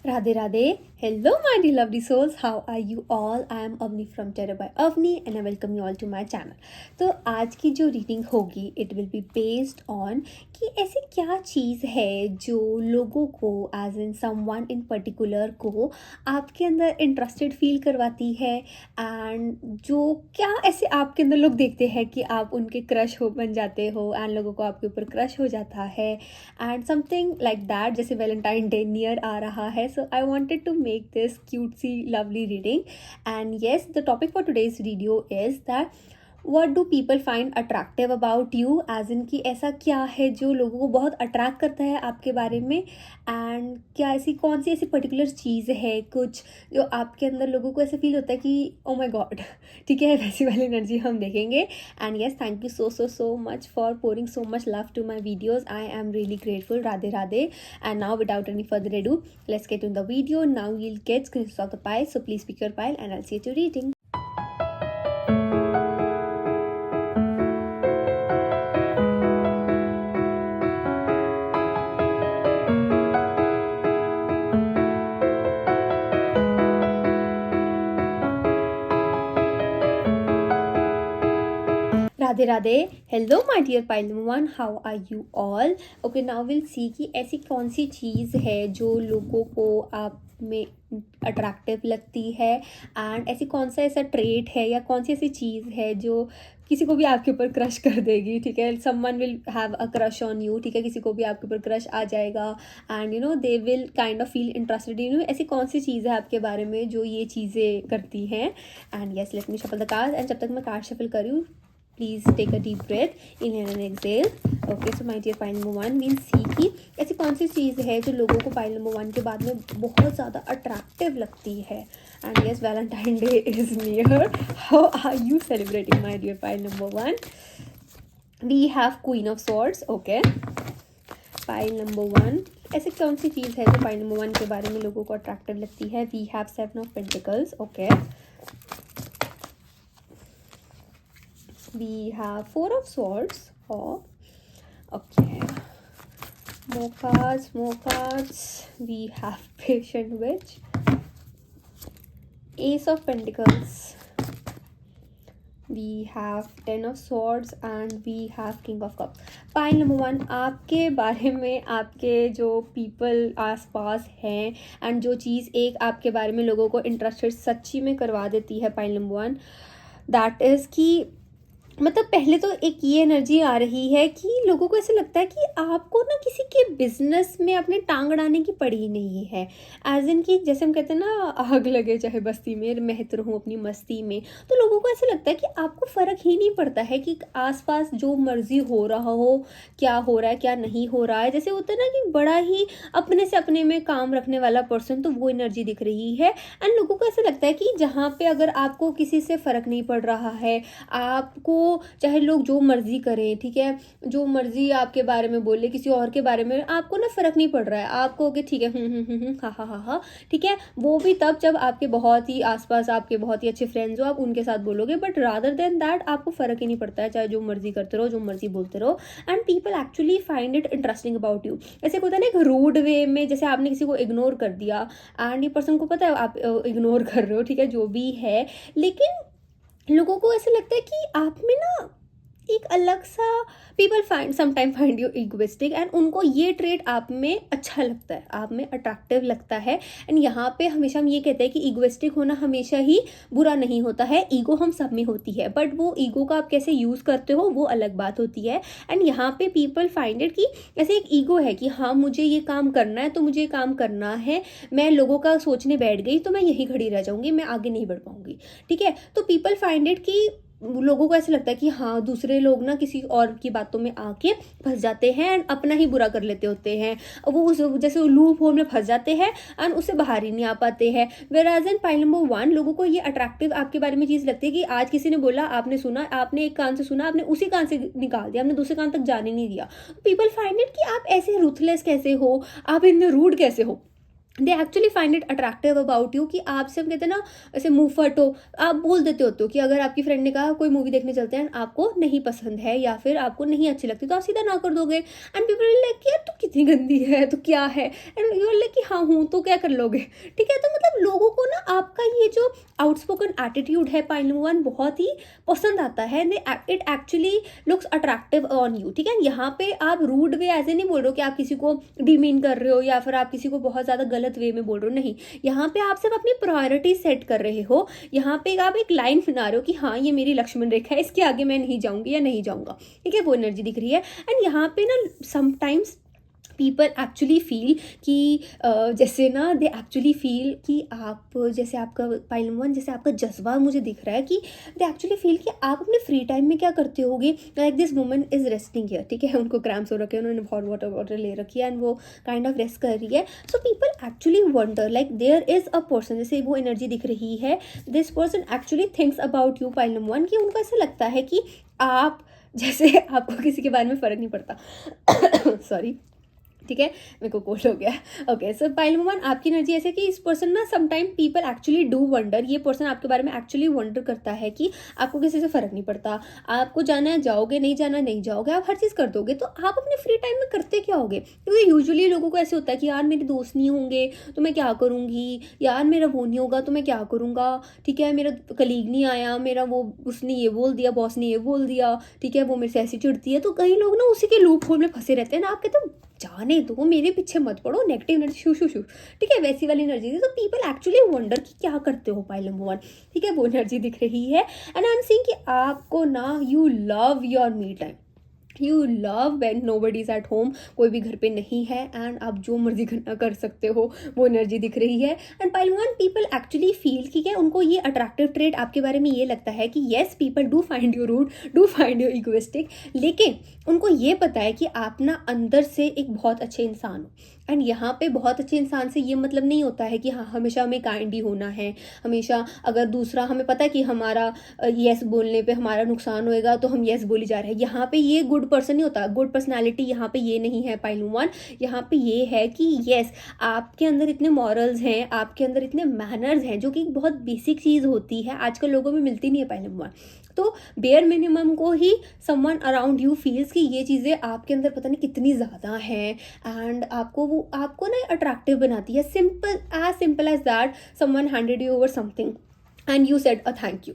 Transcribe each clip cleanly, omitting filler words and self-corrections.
Radhe Radhe. Hello, my dear lovely souls. How are you all? I am Avni from Terror by Avni and I welcome you all to my channel. तो आज की जो reading होगी it will be based on कि ऐसी क्या चीज़ है जो लोगों को as in someone in particular को आपके अंदर इंटरेस्टेड फील करवाती है एंड जो क्या ऐसे आपके अंदर लोग देखते हैं कि आप उनके क्रश हो बन जाते हो एंड लोगों को आपके ऊपर क्रश हो जाता है एंड समथिंग लाइक दैट. जैसे वैलेंटाइन डे नियर आ रहा है, so I wanted to make this cutesy lovely reading. And yes, the topic for today's video is that what do people find attractive about you, as in कि ऐसा क्या है जो लोगों को बहुत अट्रैक्ट करता है आपके बारे में एंड क्या ऐसी कौन सी ऐसी पर्टिकुलर चीज़ है कुछ जो आपके अंदर लोगों को ऐसे फील होता है कि ओ माई गॉड. ठीक है, वैसी वाली एनर्जी हम देखेंगे. And yes, thank you so much for pouring so much love to my videos. I am really grateful. Radhe Radhe. And now without any further ado, let's get in the video. नाउ you'll get screenshots of the pile, so please pick your pile and I'll see you to reading. Radhe Radhe. Hello my dear pile number one, how are you all. Okay, now will see कि ऐसी कौन सी चीज़ है जो लोगों को आप में attractive लगती है एंड ऐसी कौन सा ऐसा ट्रेट है या कौन सी ऐसी चीज़ है जो किसी को भी आपके ऊपर क्रश कर देगी. ठीक है, someone will have a crush on you. ठीक है, किसी को भी आपके ऊपर क्रश आ जाएगा and they will kind of feel interested in you. ऐसी कौन सी चीज़ है आपके बारे में जो ये चीज़ें करती हैं. And yes, let me shuffle the card. And जब तक मैं कार्ड शफल कर रही हूँ, please take a deep breath, inhale and exhale. Okay, so my dear pile number one, we'll see कि ऐसी कौन सी चीज़ है जो लोगों को पाइल नंबर वन के बाद में बहुत ज़्यादा अट्रैक्टिव लगती है. And yes, Valentine day is near. How are you celebrating my dear pile number one. We have queen of swords. Okay, pile number one, ऐसी कौन सी चीज़ है जो पाइल नंबर वन के बारे में लोगों को अट्रैक्टिव लगती है. We have seven of pentacles. Okay, we have four of swords. Okay, more cards. We have patient witch, ace of pentacles, we have ten of swords and we have king of cups. Pile number one, आपके बारे में आपके जो people आसपास हैं and जो चीज़ एक आपके बारे में लोगों को इंटरेस्टेड सच्ची में करवा देती है pile number one, that is कि मतलब पहले तो एक ये एनर्जी आ रही है कि लोगों को ऐसा लगता है कि आपको ना किसी के बिजनेस में अपने टांग अड़ाने की पड़ी नहीं है. एज इन कि जैसे हम कहते हैं ना, आग लगे चाहे बस्ती में, मैं तो रहूँ अपनी मस्ती में. तो लोगों को ऐसा लगता है कि आपको फ़र्क ही नहीं पड़ता है कि आसपास जो मर्जी हो रहा हो, क्या हो रहा है क्या नहीं हो रहा है. जैसे होता है ना कि बड़ा ही अपने से अपने में काम रखने वाला पर्सन, तो वो एनर्जी दिख रही है. एंड लोगों को ऐसा लगता है कि जहाँ पे अगर आपको किसी से फ़र्क नहीं पड़ रहा है, आपको चाहे लोग जो मर्जी करें, ठीक है, जो मर्जी आपके बारे में बोले, किसी और के बारे में आपको ना फर्क नहीं पड़ रहा है. आपको कि ठीक है हा, ठीक है, वो भी तब जब आपके बहुत ही आसपास आपके बहुत ही अच्छे फ्रेंड्स हो, आप उनके साथ बोलोगे. बट रादर देन दैट आपको फर्क ही नहीं पड़ता है, चाहे जो मर्जी करते रहो, जो मर्जी बोलते रहो. And people actually find it interesting about you. ऐसे होता है ना एक रूड वे में, जैसे आपने किसी को इग्नोर कर दिया एंड ये पर्सन को पता है आप इग्नोर कर रहे हो, ठीक है, जो भी है, लेकिन लोगों को ऐसा लगता है कि आप में ना एक अलग सा, people find you egoistic and उनको ये ट्रेट आप में अच्छा लगता है, आप में अट्रैक्टिव लगता है. एंड यहाँ पे हमेशा हम ये कहते हैं कि इगोइस्टिक होना हमेशा ही बुरा नहीं होता है. ईगो हम सब में होती है, बट वो ईगो का आप कैसे यूज़ करते हो वो अलग बात होती है. एंड यहाँ पे पीपल फाइंड इट कि ऐसे एक ईगो है कि हाँ मुझे ये काम करना है तो मुझे ये काम करना है, मैं लोगों का सोचने बैठ गई तो मैं यहीं खड़ी रह जाऊँगी, मैं आगे नहीं बढ़ पाऊँगी. ठीक है, तो पीपल फाइंड इट कि लोगों को ऐसा लगता है कि हाँ दूसरे लोग ना किसी और की बातों में आके फंस जाते हैं एंड अपना ही बुरा कर लेते होते हैं. वो उस जैसे लूप होल में फंस जाते हैं एंड उससे बाहर ही नहीं आ पाते हैं. वेराज इन पाइल नंबर वन, लोगों को ये अट्रैक्टिव आपके बारे में चीज़ लगती है कि आज किसी ने बोला, आपने सुना, आपने एक कान से सुना, आपने उसी कान से निकाल दिया, आपने दूसरे कान तक जाने नहीं दिया. पीपल फाइंड इट कि आप ऐसे रूथलेस कैसे हो, आप इतने रूड कैसे हो. They actually find it attractive about you, कि आपसे हम कहते हैं ना ऐसे मुंह फट हो, आप बोल देते होते हो कि अगर आपकी फ्रेंड ने कहा कोई मूवी देखने चलते हैं, आपको नहीं पसंद है या फिर आपको नहीं अच्छी लगती, तो आप सीधा ना कर दोगे। एंड पीपल विल लाइक यार तू कितनी गंदी है, तो क्या है, एंड यू आर लाइक कि हाँ हूँ, तो क्या कर लोगे। ठीक है, तो मतलब लोगों को ना आपका ये जो आउटस्पोकन एटीट्यूड है पाइल नंबर 1 बहुत ही पसंद आता है। It actually looks attractive on you. ठीक है, यहाँ पे आप रूड वे ऐसे नहीं बोल रहे हो कि आप किसी को डिमीन कर रहे हो या फिर आप किसी को बहुत ज़्यादा गलत वे में बोल रहे हो, नहीं। यहाँ पे आप सिर्फ अपनी प्रायोरिटी सेट कर रहे हो। यहाँ पे आप एक लाइन बना रहे हो कि हाँ ये मेरी लक्ष्मण रेखा है, इसके आगे मैं नहीं जाऊँगी या नहीं जाऊँगा। ठीक है, वो एनर्जी दिख रही है। एंड यहाँ पे ना समटाइम्स पीपल एक्चुअली फील कि जैसे ना दे एक्चुअली फील कि आप, जैसे आपका पाइल नंबर 1 जैसे आपका जज्बा मुझे दिख रहा है कि दे एक्चुअली फील कि आप अपने फ्री टाइम में क्या करते होगे, like this woman is resting here. ठीक है, उनको क्रैम्प्स हो रखे हैं, उन्होंने बहुत वाटर ले रखी है एंड वो काइंड ऑफ रेस्ट कर रही है। So people actually wonder like there is a person, जैसे वो एनर्जी दिख रही है, this person actually thinks about you pile number 1, कि उनको ऐसा लगता है कि आप, जैसे आपको किसी के बारे में फ़र्क नहीं पड़ता सॉरी, ठीक है, मेरे को कोल्ड हो गया। ओके, सो पाइल नंबर 1 आपकी एनर्जी ऐसे कि इस पर्सन ना sometime people actually do wonder, ये पर्सन आपके बारे में एक्चुअली वंडर करता है कि आपको किसी से फ़र्क नहीं पड़ता, आपको जाना है जाओगे, नहीं जाना है नहीं जाओगे, आप हर चीज़ कर दोगे। तो आप अपने फ्री टाइम में करते क्या होगे, क्योंकि यूजुअली लोगों को ऐसे होता है कि यार मेरे दोस्त नहीं होंगे तो मैं क्या करूँगी, यार मेरा वो नहीं होगा तो मैं क्या करूँगा, ठीक है, मेरा कलीग नहीं आया, मेरा वो उसने ये बोल दिया, बॉस ने ये बोल दिया, ठीक है, वो मेरे से ऐसी चिढ़ती है। तो कई लोग ना उसी के लूप होल में फंसे रहते हैं ना। आप कहते हो जाने दो, मेरे पीछे मत पड़ो, नेगेटिव एनर्जी शू शू शू, ठीक है, वैसी वाली एनर्जी थी। तो पीपल एक्चुअली वंडर कि क्या करते हो पाइल नंबर 1। ठीक है, वो एनर्जी दिख रही है। एंड आई एम सीइंग कि आपको ना you love your me time, you love when nobody is at home, कोई भी घर पे नहीं है एंड आप जो मर्जी करना कर सकते हो, वो एनर्जी दिख रही है। And pile 1 people actually feel कि क्या उनको ये अट्रैक्टिव ट्रेट आपके बारे में ये लगता है कि yes people do find you rude, do find you egoistic, लेकिन उनको ये पता है कि आप ना अंदर से एक बहुत अच्छे इंसान हो। एंड यहाँ पे बहुत अच्छे इंसान से ये मतलब नहीं होता है कि हाँ हमेशा हमें काइंड ही होना है, हमेशा अगर दूसरा हमें पता है कि हमारा येस बोलने पे हमारा नुकसान होएगा तो हम येस बोली जा रहे हैं, यहाँ पे ये गुड पर्सन नहीं होता, गुड पर्सनैलिटी यहाँ पे ये नहीं है पाइल 1। यहाँ पे ये है कि येस आपके अंदर इतने मॉरल्स हैं, आपके अंदर इतने मैनर्स हैं, जो कि बहुत बेसिक चीज़ होती है, आजकल लोगों में मिलती नहीं है पाइल 1। तो बेयर मिनिमम को ही समवन अराउंड यू फील्स कि ये चीज़ें आपके अंदर पता नहीं कितनी ज़्यादा हैं एंड आपको वो आपको ना अट्रैक्टिव बनाती है। Simple as that someone handed you over something and you said a thank you.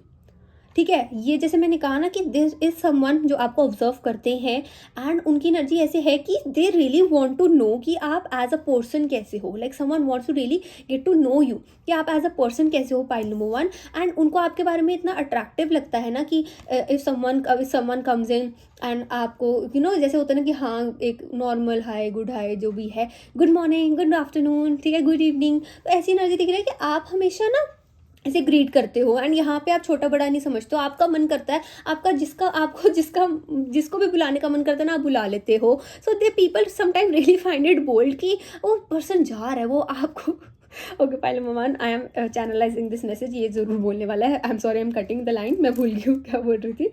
ठीक है, ये जैसे मैंने कहा ना कि दिस इज समवन जो आपको ऑब्जर्व करते हैं एंड उनकी एनर्जी ऐसे है कि they really want to know कि आप एज अ पर्सन कैसे हो, like someone wants to really get to know you कि आप एज अ पर्सन कैसे हो पाइल नंबर 1। एंड उनको आपके बारे में इतना अट्रैक्टिव लगता है ना कि if someone comes in and आपको यू नो जैसे होता है ना कि हाँ एक नॉर्मल हाय गुड हाय जो भी है, गुड मॉर्निंग गुड आफ्टरनून, ठीक है, गुड इवनिंग, तो ऐसी एनर्जी दिख रही है कि आप हमेशा ना ऐसे ग्रीट करते हो। एंड यहाँ पे आप छोटा बड़ा नहीं समझते हो, आपका मन करता है, आपका जिसको भी बुलाने का मन करता है ना आप बुला लेते हो। So they people sometime really find it bold कि वो पर्सन जा रहा है, वो आपको ओके पहले ममान I am channelizing this message, ये ज़रूर बोलने वाला है, I am sorry I am cutting the line, मैं भूल गई हूँ क्या बोल रही थी।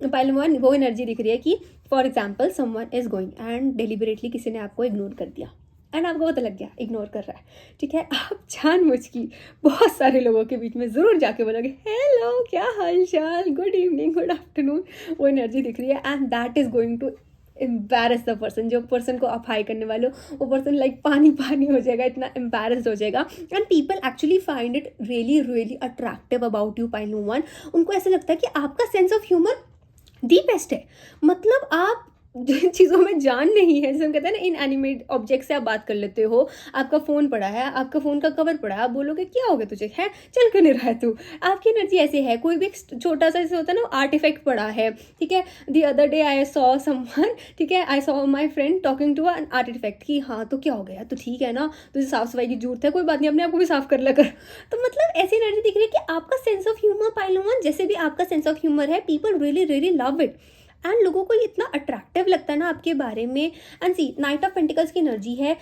पहले ममान वो एनर्जी दिख रही है कि for example someone is going and deliberately किसी ने आपको इग्नोर कर दिया एंड आपको पता लग गया इग्नोर कर रहा है, ठीक है, आप जानबूझ की बहुत सारे लोगों के बीच में ज़रूर जाके बोलोगे हेलो क्या हाल चाल, गुड इवनिंग गुड आफ्टरनून, वो एनर्जी दिख रही है and that is going to embarrass the person. जो पर्सन को आप हाई करने वाले हो वो पर्सन लाइक पानी हो जाएगा, इतना एम्बेरस्ड हो जाएगा। And people actually find it really really attractive about you pile 1। उनको ऐसा लगता है कि आपका sense of humour the best है, मतलब आप जिन चीज़ों में जान नहीं है, जैसे हम कहते हैं ना इन एनिमेट ऑब्जेक्ट से आप बात कर लेते हो, आपका फ़ोन पड़ा है, आपका फ़ोन का कवर पड़ा है, आप बोलोगे क्या हो गया तुझे है, चल क्यों नहीं रहा है तू, आपकी एनर्जी ऐसे है। कोई भी छोटा सा ऐसे होता है ना आर्ट इफेक्ट पड़ा है, ठीक है, the other day I saw someone, ठीक है, I saw my friend talking to an art effect कि हाँ तो क्या हो गया, तो ठीक है ना, तुझे साफ सफाई की जरूरत है, कोई बात नहीं, अपने आप को भी साफ कर ले कर। तो मतलब ऐसी एनर्जी दिख रही है कि आपका सेंस ऑफ ह्यूमर पाइल 1 जैसे भी आपका सेंस ऑफ ह्यूमर है, people really really love it and लोगों को ये इतना अट्रैक्टिव लगता है ना आपके बारे में। And see knight of pentacles की एनर्जी है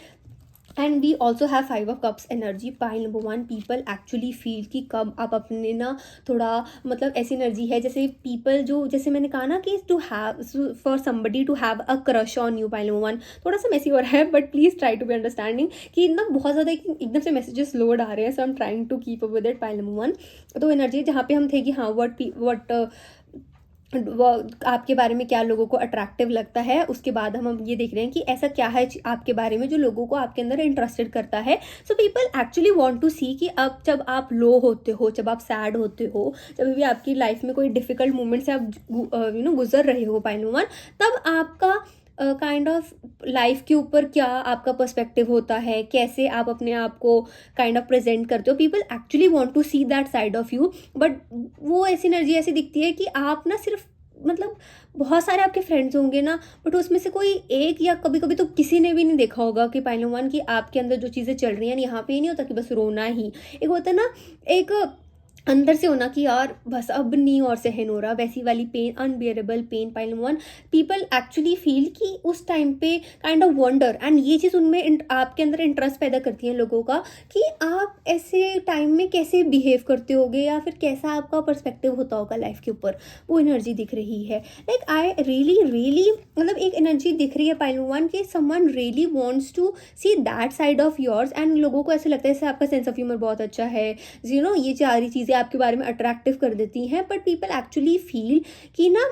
and we also have 5 of Cups energy. Pile number 1, people actually feel कि कब आप अपने ना थोड़ा मतलब ऐसी एनर्जी है जैसे पीपल जो जैसे मैंने कहा ना कि to have for somebody to have a crush on you. Pile number 1 थोड़ा सा मैसी हो रहा है but please try to be understanding कि ना बहुत ज़्यादा एकदम से मैसेजेस लोड आ रहे हैं. So I am trying to keep up with it. Pile number 1 तो एनर्जी जहाँ पे हम थे कि हाँ वट वो आपके बारे में क्या लोगों को अट्रैक्टिव लगता है. उसके बाद हम ये देख रहे हैं कि ऐसा क्या है आपके बारे में जो लोगों को आपके अंदर इंटरेस्टेड करता है. So people actually want to see कि अब जब आप लो होते हो, जब आप सैड होते हो, जब भी आपकी लाइफ में कोई डिफिकल्ट मोमेंट से आप गुजर रहे हो पाइल नंबर 1, तब आपका काइंड ऑफ लाइफ के ऊपर क्या आपका पर्सपेक्टिव होता है, कैसे आप अपने आप को काइंड ऑफ प्रेजेंट करते हो. People actually want to see that side of you. But वो ऐसी एनर्जी ऐसी दिखती है कि आप ना सिर्फ मतलब बहुत सारे आपके फ्रेंड्स होंगे ना, बट उसमें से कोई एक या कभी कभी तो किसी ने भी नहीं देखा होगा कि पाइल नंबर 1 कि आपके अंदर जो चीज़ें चल रही हैं यहाँ पे. ही नहीं होता कि बस रोना ही एक होता है ना, एक अंदर से होना कि यार बस अब नहीं और सहन हो रहा, वैसी वाली pain, unbearable pain. Pile number 1, people actually feel कि उस टाइम पे काइंड ऑफ वंडर, एंड ये चीज़ उनमें आपके अंदर इंटरेस्ट पैदा करती है लोगों का कि आप ऐसे टाइम में कैसे बिहेव करते होगे या फिर कैसा आपका पर्सपेक्टिव होता होगा लाइफ के ऊपर. वो एनर्जी दिख रही है. लाइक आई रियली मतलब एक एनर्जी दिख रही है पाइल नंबर 1 कि someone really wants to see that side of yours. And लोगों को ऐसे लगता है जैसे आपका सेंस ऑफ ह्यूमर बहुत अच्छा है, ये सारी चीज़ें आपके बारे में अट्रैक्टिव कर देती हैं. बट पीपल एक्चुअली फील कि ना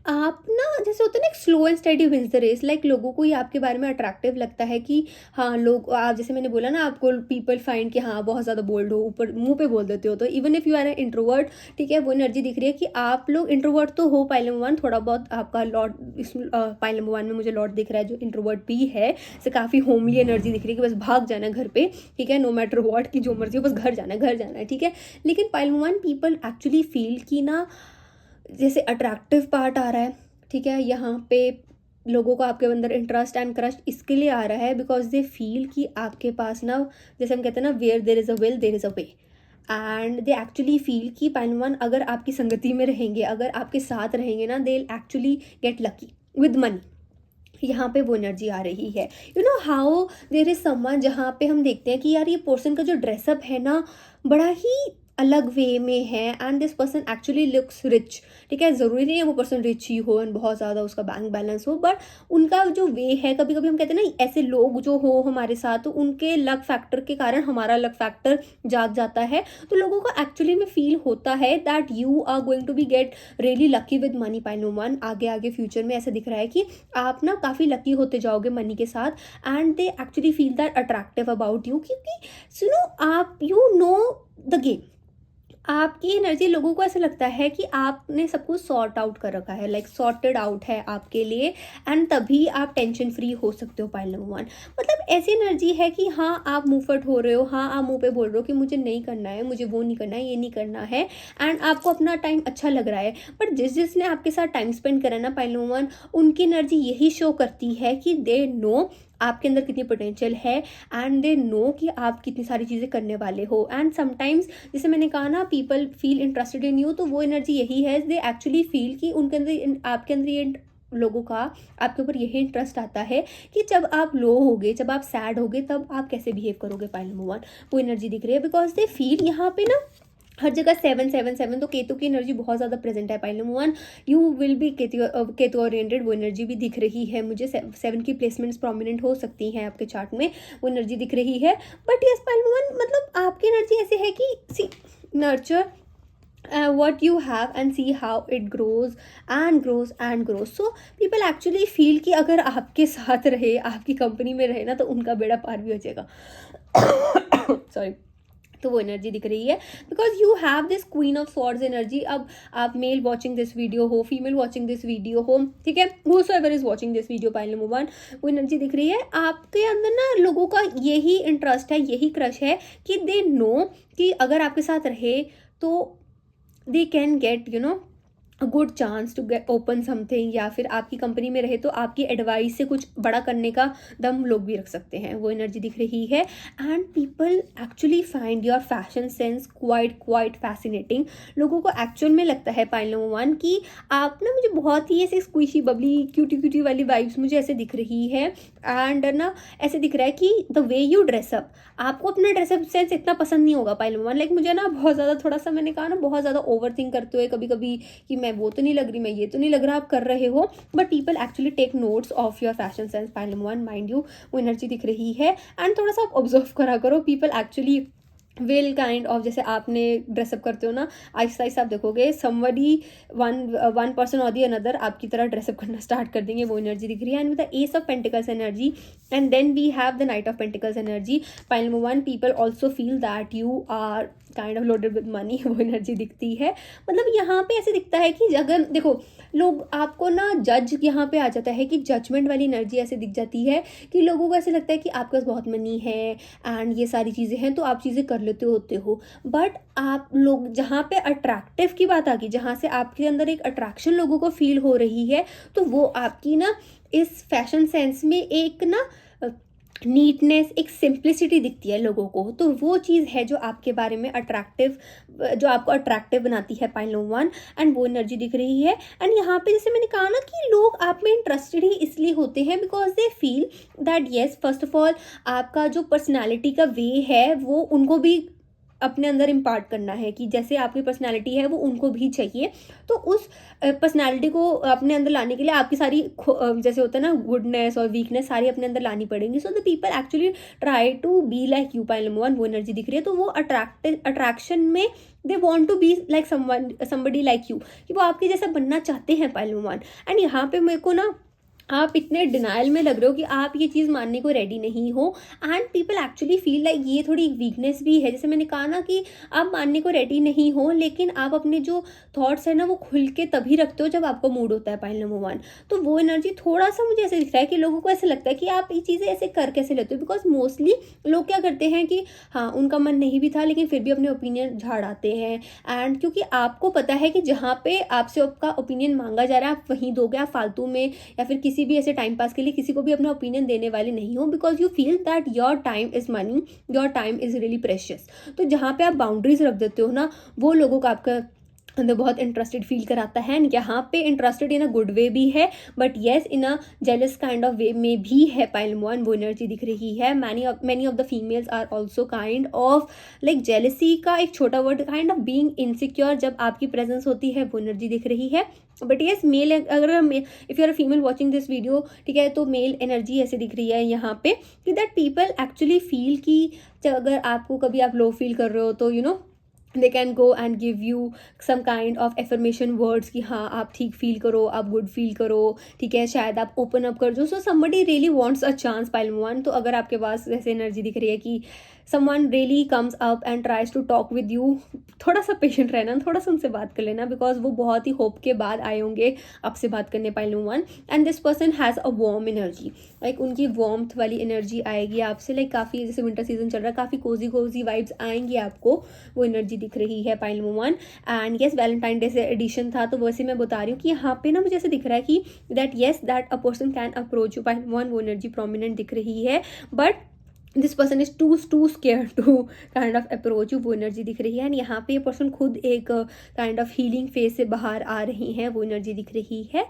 आप ना जैसे होता है ना एक slow and steady wins the race. Like लोगों को ये आपके बारे में अट्रैक्टिव लगता है कि हाँ लोग आप जैसे मैंने बोला ना आपको पीपल फाइंड कि हाँ बहुत ज़्यादा बोल्ड हो, ऊपर मुंह पे बोल देते हो. तो even if you are an introvert, ठीक है, वो एनर्जी दिख रही है कि आप लोग इंट्रोवर्ट तो हो पाइल नंबर 1, थोड़ा बहुत आपका लॉट इस पाइल नंबर 1 में मुझे लॉट दिख रहा है जो इंट्रोवर्ट भी है. से काफ़ी होमली एनर्जी दिख रही है कि बस भाग जाना है घर पे, ठीक है, नो मैटर वॉट की जो मर्जी हो, बस घर जाना है, ठीक है. लेकिन pile number 1 people actually feel कि ना जैसे अट्रैक्टिव पार्ट आ रहा है, ठीक है, यहाँ पे लोगों को आपके अंदर इंटरेस्ट एंड क्रश इसके लिए आ रहा है बिकॉज दे फील कि आपके पास ना जैसे हम कहते हैं ना where there is a will there is a way. And they actually feel कि पाइल नंबर 1 अगर आपकी संगति में रहेंगे, अगर आपके साथ रहेंगे ना, they will actually get lucky with money. यहाँ पे वो एनर्जी आ रही है. You know how there is someone जहाँ पे हम देखते हैं कि यार ये पर्सन का जो ड्रेसअप है ना बड़ा ही अलग वे में है and this person actually looks rich, ठीक है. ज़रूरी नहीं है वो पर्सन रिच ही हो एंड बहुत ज़्यादा उसका बैंक बैलेंस हो, बट उनका जो वे है, कभी कभी हम कहते हैं ना ऐसे लोग जो हो हमारे साथ तो उनके लक फैक्टर के कारण हमारा लक फैक्टर जाग जाता है. तो लोगों को एक्चुअली में फील होता है that you are going to be get really lucky with money. Pile number 1 आगे आगे फ्यूचर में ऐसा दिख रहा है कि आप ना काफ़ी लकी होते जाओगे मनी के साथ. And they actually feel that attractive about you क्योंकि सुनो आप यू नो द गेम. आपकी एनर्जी लोगों को ऐसा लगता है कि आपने सब कुछ सॉर्ट आउट कर रखा है, लाइक सॉर्टेड आउट है आपके लिए, एंड तभी आप टेंशन फ्री हो सकते हो. पाइल नंबर 1 मतलब ऐसी एनर्जी है कि हाँ आप मुंहफट हो रहे हो, हाँ आप मुंह पे बोल रहे हो कि मुझे नहीं करना है, मुझे वो नहीं करना है, ये नहीं करना है, एंड आपको अपना टाइम अच्छा लग रहा है. बट जिसने आपके साथ टाइम स्पेंड करा ना पाइल नंबर 1, उनकी एनर्जी यही शो करती है कि दे नो आपके अंदर कितनी पोटेंशियल है एंड दे नो कि आप कितनी सारी चीज़ें करने वाले हो. एंड समटाइम्स जैसे मैंने कहा ना people feel interested in you, तो वो एनर्जी यही है, दे एक्चुअली फील कि उनके अंदर आपके अंदर ये लोगों का आपके ऊपर यही इंटरेस्ट आता है कि जब आप लो होगे, जब आप सैड होगे, तब आप कैसे बिहेव करोगे. पाइल नंबर 1 वो एनर्जी दिख रही है बिकॉज दे फील यहाँ पे ना हर जगह 7 तो केतु की एनर्जी बहुत ज़्यादा प्रेजेंट है. Pile number 1 you will be Ketu oriented, वो एनर्जी भी दिख रही है मुझे. 7 की प्लेसमेंट्स प्रोमिनेंट हो सकती हैं आपके चार्ट में, वो एनर्जी दिख रही है. बट यस पाइल नंबर 1 मतलब आपकी एनर्जी ऐसे है कि सी nurture what you have and see how it grows and grows and grows. So people actually feel कि अगर आपके साथ रहे, आपकी कंपनी में रहे ना, तो उनका बेड़ा पार भी हो जाएगा. सॉरी. तो वो एनर्जी दिख रही है because you have this queen of swords energy. अब आप मेल वॉचिंग दिस वीडियो हो, फीमेल वॉचिंग दिस वीडियो हो, ठीक है, whosoever is watching this video, pile number 1 वो एनर्जी दिख रही है. आपके अंदर ना लोगों का यही इंटरेस्ट है, यही क्रश है कि दे नो कि अगर आपके साथ रहे तो they can get good chance to get open something, या फिर आपकी कंपनी में रहे तो आपकी एडवाइस से कुछ बड़ा करने का दम लोग भी रख सकते हैं, वो एनर्जी दिख रही है। And people actually find your fashion sense quite fascinating. लोगों को एक्चुअल में लगता है पाइल नंबर 1 कि आप ना, मुझे बहुत ही ऐसे स्क्विशी बबली क्यूटी वाली वाइब्स मुझे ऐसे दिख रही है। एंड ना ऐसे दिख रहा है कि द वे यू ड्रेसअप, आपको अपना ड्रेसअप सेंस इतना पसंद नहीं होगा पाइल नंबर 1। लाइक मुझे ना बहुत ज़्यादा, थोड़ा सा मैंने कहा ना, बहुत ज़्यादा ओवर थिंक करते हुए कभी कभी कि मैं वो तो नहीं लग रही, मैं ये तो नहीं लग रहा, आप कर रहे हो, but people actually take notes of your fashion sense pile number 1, mind you, वो एनर्जी दिख रही है। एंड थोड़ा सा आप ऑब्जर्व करा करो, people actually will kind of, जैसे आपने ड्रेसअप करते हो ना, आहिस्ता आहिस्ता आप देखोगे समबडी वन पर्सन और दी अनदर आपकी तरह ड्रेसअप करना स्टार्ट कर देंगे, वो एनर्जी दिख रही है। And with the ace of pentacles energy and then we have the knight of pentacles energy, pile number 1, people also feel that you are kind of loaded with money, वो energy दिखती है। मतलब यहाँ पे ऐसे दिखता है कि अगर देखो, लोग आपको ना जज, यहाँ पे आ जाता है कि जजमेंट वाली एनर्जी ऐसे दिख जाती है कि लोगों को ऐसे लगता है कि आपके पास बहुत मनी है एंड ये सारी चीज़ें हैं तो आप चीज़ें कर लेते होते हो। बट आप लोग जहाँ पे अट्रैक्टिव की बात आ गई, जहाँ से आपके अंदर एक अट्रैक्शन लोगों को फील हो रही है, तो वो आपकी ना इस फैशन सेंस में एक ना नीटनेस, एक सिंप्लिसिटी दिखती है लोगों को। तो वो चीज़ है जो आपके बारे में अट्रैक्टिव, जो आपको अट्रैक्टिव बनाती है पाइल नंबर 1, एंड वो एनर्जी दिख रही है। एंड यहाँ पे जैसे मैंने कहा ना कि लोग आप में इंटरेस्टेड ही इसलिए होते हैं because they feel that yes, first of all आपका जो पर्सनैलिटी का वे है वो उनको भी अपने अंदर इम्पार्ट करना है, कि जैसे आपकी पर्सनालिटी है वो उनको भी चाहिए। तो उस पर्सनालिटी को अपने अंदर लाने के लिए आपकी सारी जैसे होता है ना, गुडनेस और वीकनेस सारी अपने अंदर लानी पड़ेंगी। So the people actually try to be like you, pile number 1, वो एनर्जी दिख रही है। तो वो अट्रैक्शन में they want to be like somebody like you, कि वो आपके जैसा बनना चाहते हैं पाइल नंबर 1। एंड यहाँ पे मेरे को ना, आप इतने डिनाइल में लग रहे हो कि आप ये चीज़ मानने को रेडी नहीं हो, and people actually feel like ये थोड़ी वीकनेस भी है। जैसे मैंने कहा ना कि आप मानने को रेडी नहीं हो, लेकिन आप अपने जो थॉट्स है ना वो खुल के तभी रखते हो जब आपको मूड होता है, पाइल नंबर 1। तो वो एनर्जी थोड़ा सा मुझे ऐसे दिख रहा है कि लोगों को ऐसे लगता है कि आप ये चीज़ें ऐसे कर कैसे लेते हो, बिकॉज मोस्टली लोग क्या करते हैं कि हाँ, उनका मन नहीं भी था लेकिन फिर भी अपने ओपिनियन झाड़ आते हैं। एंड क्योंकि आपको पता है कि जहाँ पे आपसे आपका ओपिनियन मांगा जा रहा है आप वहीं दोगे, आप फालतू में या फिर किसी भी ऐसे टाइम पास के लिए किसी को भी अपना ओपिनियन देने वाले नहीं हो, because you feel that your time is money, your time is really precious. तो जहाँ पे आप बाउंड्रीज रख देते हो ना, वो लोगों का आपका अंदर बहुत इंटरेस्टेड फील कराता है। एंड यहाँ पे interested in a good way भी है, but yes in a jealous kind of वे में भी है पाइल नंबर 1, वो एनर्जी दिख रही है। Many of the females are also kind of like jealousy का एक छोटा word, kind of being insecure जब आपकी प्रेजेंस होती है, वो एनर्जी दिख रही है। बट येस मेल, अगर if you are a female watching this video, ठीक है, तो मेल एनर्जी ऐसे दिख रही है यहाँ पे कि दैट पीपल एक्चुअली फील कि अगर आपको कभी आप लो फील कर रहे हो तो you know they can go and give you some kind of affirmation words कि हाँ आप ठीक फील करो, आप गुड फील करो, ठीक है, शायद आप ओपन अप कर दो। So somebody really wants a chance, pile number 1। तो अगर आपके पास जैसे एनर्जी दिख रही है कि someone really comes up and tries to talk with you, थोड़ा सा पेशेंट रहना, थोड़ा सा उनसे बात कर लेना, बिकॉज वो बहुत ही होप के बाद आए होंगे आपसे बात करने, pile number 1। And this person has a warm energy, like उनकी वार्मथ वाली एनर्जी आएगी आपसे, लाइक काफ़ी, जैसे विंटर सीजन चल रहा है, काफ़ी कोजी वाइब्स आएंगी आपको, वो एनर्जी दिख रही है pile number 1। And yes, Valentine day से एडिशन था तो वैसे मैं बता रही हूँ कि यहाँ पे ना मुझे ऐसे दिख रहा है कि that yes that a person can approach you, pile number 1, वो एनर्जी प्रोमिनेंट दिख रही है। But this person is too scare to kind of approach you, वो एनर्जी दिख रही है। एंड यहाँ पे ये पर्सन खुद एक काइंड ऑफ हीलिंग फेज से बाहर आ रही हैं, वो एनर्जी दिख रही है।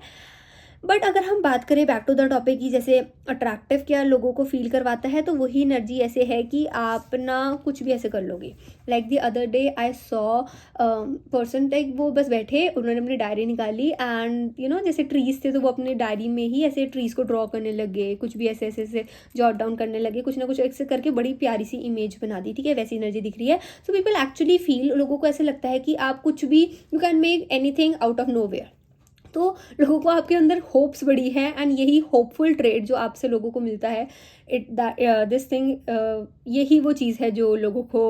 बट अगर हम बात करें बैक टू द टॉपिक की जैसे अट्रैक्टिव क्या लोगों को फील करवाता है, तो वही एनर्जी ऐसे है कि आप ना कुछ भी ऐसे कर लोगे। Like the other day I saw person, like वो बस बैठे, उन्होंने अपनी डायरी निकाली एंड यू नो जैसे ट्रीज थे तो वो अपनी डायरी में ही ऐसे ट्रीज को ड्रॉ करने लगे, कुछ भी ऐसे ऐसे जॉट डाउन करने लगे, कुछ ना कुछ ऐसे करके बड़ी प्यारी सी इमेज बना दी, ठीक है, वैसी एनर्जी दिख रही है। सो पीपल एक्चुअली फील, लोगों को ऐसे लगता है कि आप कुछ भी, you can make anything out of nowhere. तो लोगों को आपके अंदर होप्स बड़ी है, एंड यही होपफुल ट्रेड जो आपसे लोगों को मिलता है, दिस थिंग, यही वो चीज़ है जो लोगों को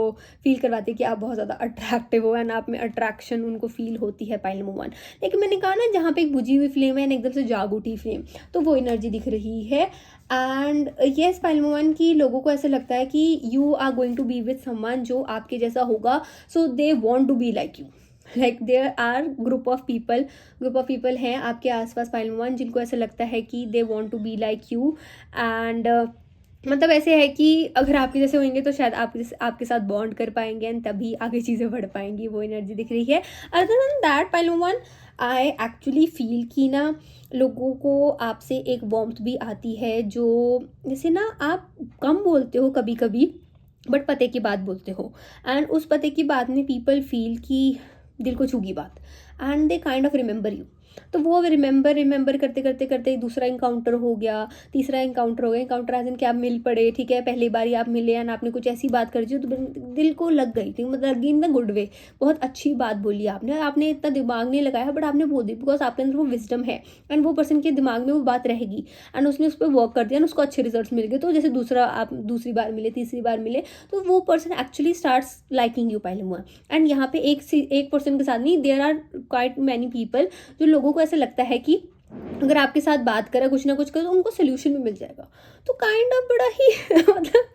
फील करवाती है कि आप बहुत ज़्यादा अट्रैक्टिव हो, एंड आप में अट्रैक्शन उनको फील होती है, पाइल नंबर 1। लेकिन मैंने कहा ना जहाँ पे एक बुझी हुई फ्लेम है, एकदम से जाग उठी फ्लेम, तो वो एनर्जी दिख रही है। एंड येस, पाइल नंबर 1 की लोगों को ऐसा लगता है कि you are going to be with someone जो आपके जैसा होगा, so they want to be like you. Like there are group of people हैं आपके आसपास पाइल नंबर 1 जिनको ऐसा लगता है कि they want to be like you and मतलब ऐसे है कि अगर आपके जैसे होंगे तो शायद आपके साथ बॉन्ड कर पाएंगे एंड तभी आगे चीज़ें बढ़ पाएंगी, वो एनर्जी दिख रही है. Other than that pile number 1 I actually feel कि ना लोगों को आपसे एक वार्मथ भी आती है, जो जैसे ना आप कम बोलते हो कभी कभी बट पते की बात बोलते हो एंड उस पते की बात में पीपल फील कि दिल को छूगी बात and they kind of remember you. तो वो रिमेंबर करते करते करते दूसरा इंकाउंटर हो गया, तीसरा इंकाउंटर हो गया. इंकाउंटर एज इन कि आप मिल पड़े, ठीक है, पहली बार आप मिले एंड आपने कुछ ऐसी बात कर दी तो दिल को लग गई थी, मतलब लगी इन द गुड वे. बहुत अच्छी बात बोली आपने इतना दिमाग नहीं लगाया बट आपने बोल दी बिकॉज आपके अंदर वो विजडम है एंड वो पर्सन के दिमाग में वो बात रहेगी एंड उसने उस पर वर्क कर दिया एंड उसको अच्छे रिजल्ट मिल गए. तो जैसे आप दूसरी बार मिले, तीसरी बार मिले तो वो person actually starts liking you पहले हुआ. एंड यहाँ पे एक पर्सन के साथ नहीं, there are quite many people जो लोगों को ऐसा लगता है कि अगर आपके साथ बात करें कुछ ना कुछ करें तो उनको सोल्यूशन भी मिल जाएगा. तो काइंड ऑफ बड़ा ही मतलब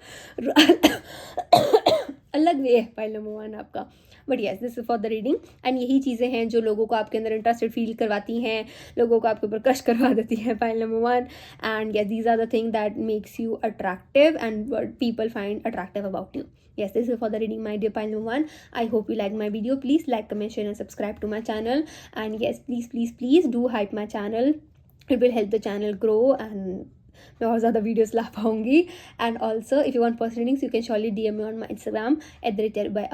अलग वे है पाइल नंबर 1 आपका. But yes, this is for the reading and यही चीज़ें हैं जो लोगों को आपके अंदर इंटरेस्टेड फील करवाती हैं, लोगों को आपके ऊपर क्रश करवा देती हैं pile number 1. And yes, these are the thing that makes you attractive and what people find attractive about you. Yes, this is for the reading, my dear pile number 1. I hope you like my video. Please like, comment, share and subscribe to my channel. And yes, please do hype my channel. It will help the channel grow and मैं और ज़्यादा videos ला पाऊँगी. And also if you want personal readings you can surely DM me on my Instagram @by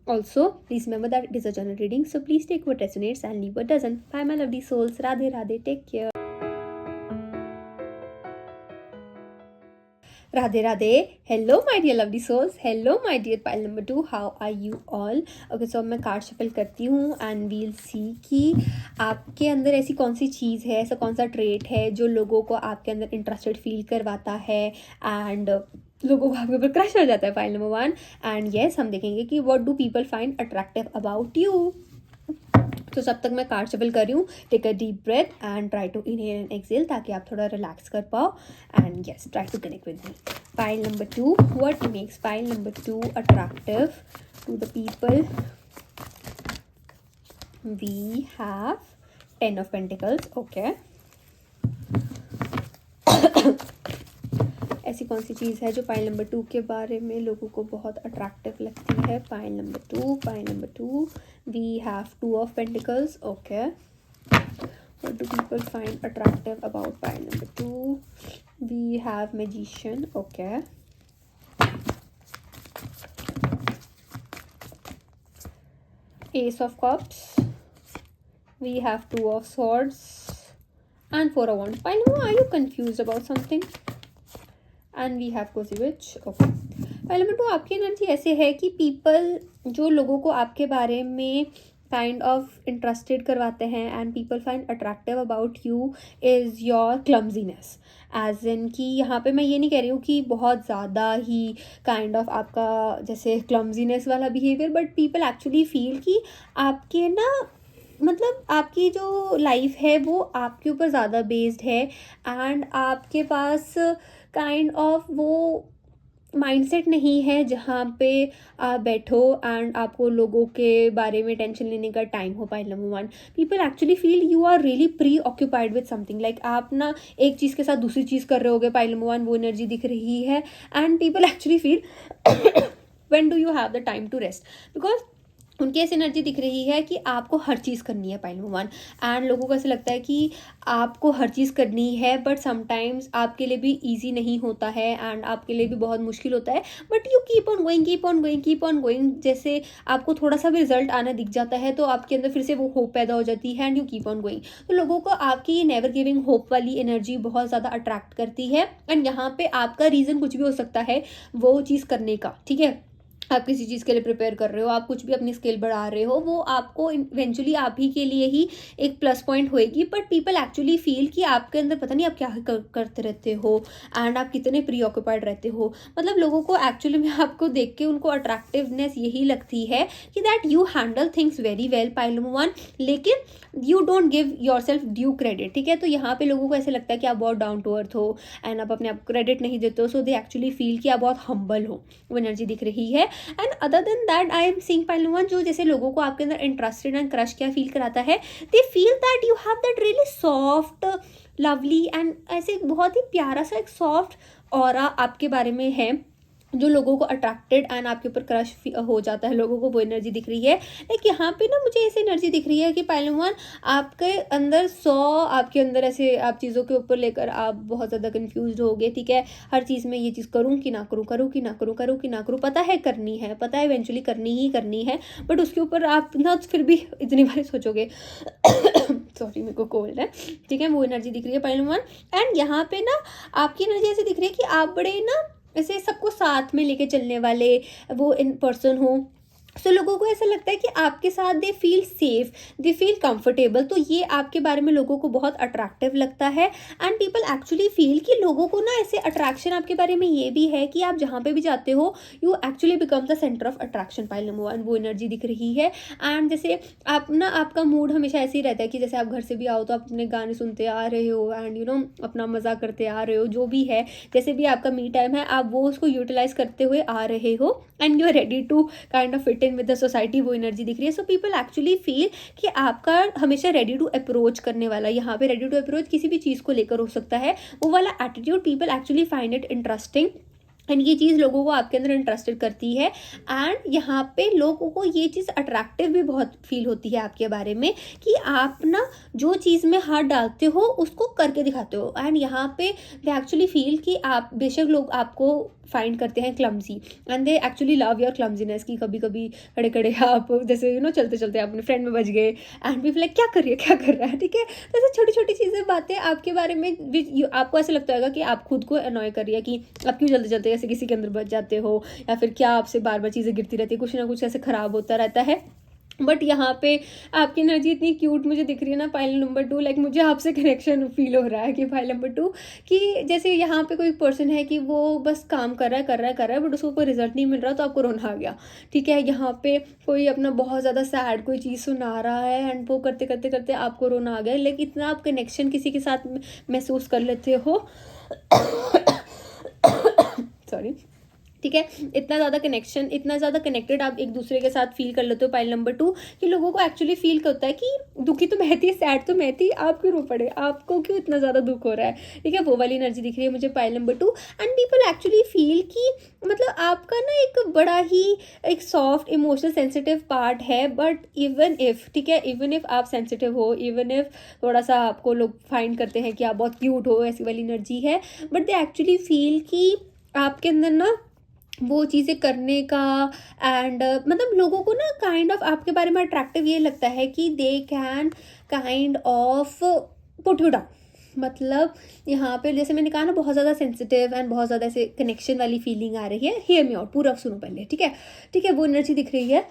Also, please remember that it is a general reading, so please take what resonates and leave what doesn't. Bye my lovely souls. Radhe Radhe. Take care. Radhe Radhe. Hello my dear lovely souls. Hello my dear pile number 2. How are you all? Okay, so मैं card shuffle करती हूँ and we'll see कि आपके अंदर ऐसी कौन सी चीज़ है, ऐसा कौन सा ट्रेट है जो लोगों को आपके अंदर इंटरेस्टेड फील करवाता है एंड लोगों को आपके ऊपर क्रश हो जाता है पाइल नंबर 1. एंड येस, हम देखेंगे कि what do people find attractive about you. तो जब तक मैं कार्ड शफल कर रही हूँ, take a deep breath and try to inhale and exhale ताकि आप थोड़ा रिलैक्स कर पाओ. And yes, try to connect with me. Pile number 2, what makes pile number 2 attractive to the people. We have 10 of Pentacles. Okay, ऐसी कौन सी चीज़ है जो pile number 2 के बारे में लोगों को बहुत अट्रैक्टिव लगती है. Pile number 2 we have 2 of Pentacles. Okay, what do people find attractive about pile number 2? We have Magician. Okay, Ace of Cups. We have 2 of Swords and 4 of Wands. Pile number, are you confused about something? And we have Cozy Witch. Okay, pile number 2 आपकी energy ऐसे है कि people जो लोगों को आपके बारे में काइंड ऑफ इंटरेस्टेड करवाते हैं and people find attractive about you is your clumsiness. As in कि यहाँ पे मैं ये नहीं कह रही हूँ कि बहुत ज़्यादा ही काइंड ऑफ आपका जैसे क्लम्जीनेस वाला behaviour, but people actually feel कि आपके ना मतलब आपकी जो लाइफ है वो आपके ऊपर ज़्यादा बेस्ड है एंड आपके पास काइंड ऑफ वो माइंडसेट नहीं है जहाँ पे आप बैठो एंड आपको लोगों के बारे में टेंशन लेने का टाइम हो. Pile number 1, people actually feel you are really preoccupied with something. Like आप ना एक चीज़ के साथ दूसरी चीज़ कर रहे होगे. पाइल नंबर 1 वो एनर्जी दिख रही है and people actually feel when do you have the time to rest, because उनकी ऐसी एनर्जी दिख रही है कि आपको हर चीज़ करनी है पाइल नंबर 1. एंड लोगों को ऐसा लगता है कि आपको हर चीज़ करनी है बट समटाइम्स आपके लिए भी ईजी नहीं होता है एंड आपके लिए भी बहुत मुश्किल होता है, but you keep on going. जैसे आपको थोड़ा सा भी रिजल्ट आना दिख जाता है तो आपके अंदर फिर से वो होप पैदा हो जाती है and you keep on going. तो लोगों को आपकी ये नेवर गिविंग होप वाली एनर्जी बहुत ज़्यादा अट्रैक्ट करती है एंड यहाँ पे आपका रीज़न कुछ भी हो सकता है वो चीज़ करने का. ठीक है, आप किसी चीज़ के लिए प्रिपेयर कर रहे हो, आप कुछ भी अपनी स्किल बढ़ा रहे हो, वो आपको इवेंचुअली आप ही के लिए ही एक प्लस पॉइंट होएगी. बट पीपल एक्चुअली फील कि आपके अंदर पता नहीं आप क्या करते रहते हो एंड आप कितने प्री ऑक्यूपाइड रहते हो. मतलब लोगों को एक्चुअली में आपको देख के उनको अट्रैक्टिवनेस यही लगती है कि that you handle things very well pile number 1, लेकिन you don't give your self due credit. ठीक है, तो यहाँ पे लोगों को ऐसे लगता है कि आप बहुत डाउन टू अर्थ हो एंड आप अपने आप क्रेडिट नहीं देते हो. सो दे एक्चुअली फील कि आप बहुत हम्बल हो. वो एनर्जी दिख रही है and other than that I am seeing pile number 1 जो जैसे लोगों को आपके अंदर इंटरेस्टेड एंड क्रश क्या फील कराता है, they feel that you have that really soft lovely and ऐसे एक बहुत ही प्यारा सा एक सॉफ्ट ऑरा आपके बारे में है जो लोगों को अट्रैक्टेड एंड आपके ऊपर क्रश हो जाता है, लोगों को वो एनर्जी दिख रही है। लाइक यहाँ पे ना मुझे ऐसी एनर्जी दिख रही है कि पाइल नंबर 1 आपके अंदर 100 आपके अंदर ऐसे आप चीज़ों के ऊपर लेकर आप बहुत ज़्यादा कन्फ्यूज हो गए, ठीक है, हर चीज़ में ये चीज़ करूँ कि ना करूँ, करूँ कि ना करूँ, करूँ कि ना करूँ, पता है करनी है, पता है इवेंचुअली करनी है, बट उसके ऊपर आप ना फिर भी इतनी बार सोचोगे सॉरी मेरे को कोल्ड है, ठीक है, वो एनर्जी दिख रही है पाइल नंबर 1। एंड यहाँ पे ना आपकी एनर्जी ऐसे दिख रही है कि आप बड़े ना ऐसे सबको साथ में लेके चलने वाले वो इन पर्सन हो। सो लोगों को ऐसा लगता है कि आपके साथ they feel safe, they feel comfortable, तो ये आपके बारे में लोगों को बहुत अट्रैक्टिव लगता है। एंड पीपल एक्चुअली फील कि लोगों को ना ऐसे अट्रैक्शन आपके बारे में ये भी है कि आप जहाँ पे भी जाते हो you actually become the centre of attraction. Pile number 1 वो एनर्जी दिख रही है। एंड जैसे आप ना आपका मूड हमेशा ऐसे ही रहता है कि जैसे आप घर से भी आओ तो आप अपने गाने सुनते आ रहे हो एंड यू नो अपना मज़ा करते आ रहे हो, जो भी है जैसे भी आपका मी टाइम है आप वो उसको यूटिलाइज करते हुए आ रहे हो and you are ready to kind of fit in with the society, वो एनर्जी दिख रही है। सो पीपल एक्चुअली फील कि आपका हमेशा रेडी टू अप्रोच करने वाला, यहाँ पे रेडी टू अप्रोच किसी भी चीज़ को लेकर हो सकता है, वो वाला attitude people actually find it interesting and ये चीज़ लोगों को आपके अंदर इंटरेस्टेड करती है। एंड यहाँ पे लोगों को ये चीज़ अट्रैक्टिव भी बहुत फील होती है आपके बारे में कि आप ना जो चीज़ में हाथ डालते हो उसको करके दिखाते हो। एंड यहाँ पे दे एक्चुअली फील कि आप बेशक लोग आपको फाइंड करते हैं clumsy and they actually love your clumsiness की कभी कभी खड़े खड़े आप जैसे यू नो चलते चलते अपने फ्रेंड में बच गए एंड पीपल लाइक क्या कर रही है क्या कर रहा है, ठीक है, तो ऐसे छोटी छोटी चीज़ें बातें आपके बारे में आपको ऐसा लगता होगा कि आप खुद को अनॉय कर रही है कि आप क्यों चलते चलते ऐसे किसी के अंदर बच जाते हो, या फिर क्या आपसे बार बार चीज़ें गिरती रहती है, कुछ ना कुछ ऐसे ख़राब होता रहता है। बट यहाँ पे आपकी एनर्जी इतनी क्यूट मुझे दिख रही है ना पाइल नंबर 2, लाइक मुझे आपसे कनेक्शन फील हो रहा है कि पाइल नंबर 2 कि जैसे यहाँ पे कोई पर्सन है कि वो बस काम कर रहा है बट उसको कोई रिजल्ट नहीं मिल रहा तो आपको रोना आ गया, ठीक है, यहाँ पे कोई अपना बहुत ज़्यादा सैड कोई चीज़ सुना रहा है एंड वो करते करते करते आपको रोना आ गया, लेकिन इतना आप कनेक्शन किसी के साथ महसूस कर लेते हो सॉरी, ठीक है, इतना ज़्यादा कनेक्शन, इतना ज़्यादा कनेक्टेड आप एक दूसरे के साथ फील कर लेते हो पाइल नंबर 2 कि लोगों को एक्चुअली फील होता है कि दुखी तो मैं थी, सैड तो मैं थी, आप क्यों रो पड़े, आपको क्यों इतना ज़्यादा दुख हो रहा है, ठीक है, वो वाली एनर्जी दिख रही है मुझे pile number 2। And people actually feel कि मतलब आपका ना एक बड़ा ही एक सॉफ्ट इमोशनल सेंसिटिव पार्ट है, बट इवन इफ, ठीक है, इवन इफ आप सेंसिटिव हो, इवन इफ थोड़ा सा आपको लोग फाइंड करते हैं कि आप बहुत क्यूट हो, ऐसी वाली एनर्जी है, बट दे एक्चुअली फील कि आपके अंदर ना वो चीज़ें करने का एंड मतलब लोगों को ना काइंड ऑफ आपके बारे में अट्रैक्टिव ये लगता है कि they can kind of put you down. मतलब यहाँ पे जैसे मैंने कहा ना बहुत ज़्यादा सेंसिटिव एंड बहुत ज़्यादा ऐसे कनेक्शन वाली फीलिंग आ रही है, हियर मी आउट, पूरा सुनो पहले, ठीक है, ठीक है, वो एनर्जी दिख रही है